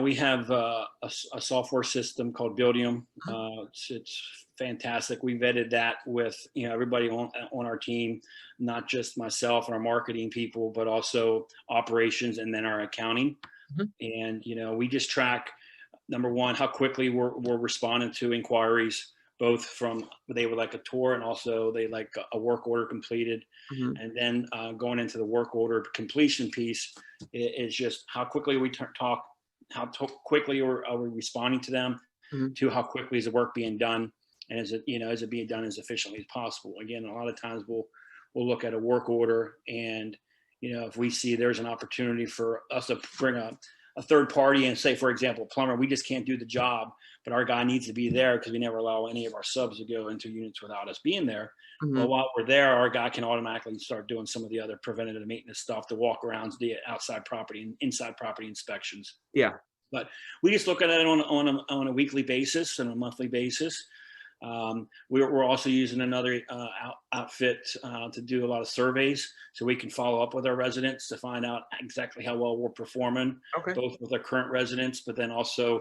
we have a software system called Buildium. It's fantastic. We vetted that with everybody on our team, not just myself and our marketing people, but also operations and then our accounting. Mhm. And we just track, number one, how quickly we're responding to inquiries, both from they would like a tour and also they like a work order completed. Mhm. And then going into the work order completion piece is just how quickly we talk, quickly are we responding to them, Mhm. to how quickly is the work being done, and is it being done as efficiently as possible. Again, a lot of times we'll look at a work order, and if we see there's an opportunity for us to bring a third party and say, for example, plumber, we just can't do the job, but our guy needs to be there because we never allow any of our subs to go into units without us being there. Well, Mhm. while we're there, our guy can automatically start doing some of the other preventative maintenance stuff, the walk arounds, the outside property and inside property inspections. Yeah. But we just look at it on a weekly basis and a monthly basis. We're also using another outfit to do a lot of surveys, so we can follow up with our residents to find out exactly how well we're performing, Okay. both with our current residents, but then also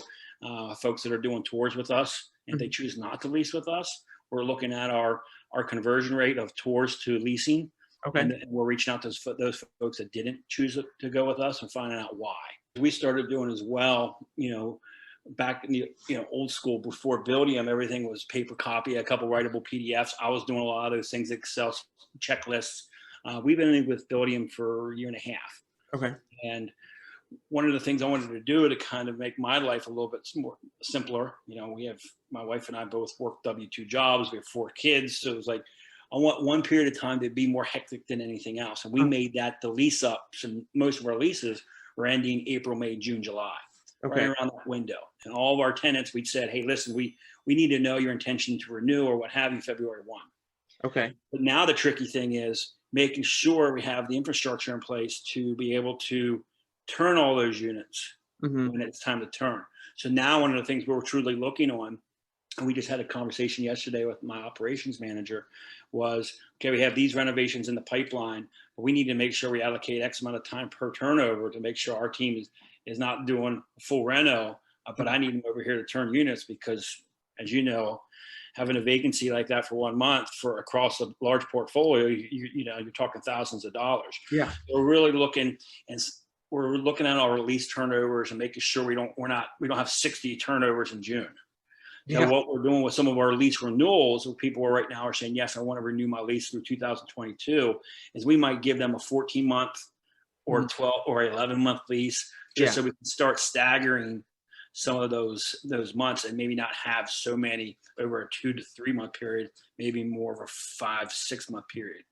folks that are doing tours with us. And if they Mhm. choose not to lease with us, we're looking at our conversion rate of tours to leasing, Okay. and we're reaching out to those folks that didn't choose to go with us and finding out why. We started doing as well, back in the old school before Buildium, everything was paper copy, a couple writable PDFs. I was doing a lot of those things, Excel checklists. We've been in with Buildium for a year and a half, Okay. and one of the things I wanted to do to kind of make my life a little bit more simpler. We have, my wife and I both work W-2 jobs. We have 4 kids, so it was like I want one period of time to be more hectic than anything else, and we Uh, made that the lease ups, and most of our leases were ending April, May, June, July, right Okay. around that window. And all of our tenants, we'd said, hey, listen, we need to know your intention to renew or what have you, February 1. Okay. But now the tricky thing is making sure we have the infrastructure in place to be able to turn all those units Mhm. when it's time to turn. So now one of the things we're truly looking on, and we just had a conversation yesterday with my operations manager, was, okay, we have these renovations in the pipeline, but we need to make sure we allocate X amount of time per turnover to make sure our team is not doing full reno, but I Mhm. need them over here to turn units because, as you know, having a vacancy like that for 1 month for across a large portfolio, you're talking thousands of dollars. Yeah. So we're really looking, and we're looking at our lease turnovers and making sure we don't have 60 turnovers in June. So Yeah. what we're doing with some of our lease renewals, where people are right now are saying, yes, I want to renew my lease through 2022, is we might give them a 14-month or Mhm. 12 or 11-month lease, just Yeah. so we can start staggering some of those months and maybe not have so many over a 2 to 3 month period, maybe more of a 5, 6 month period.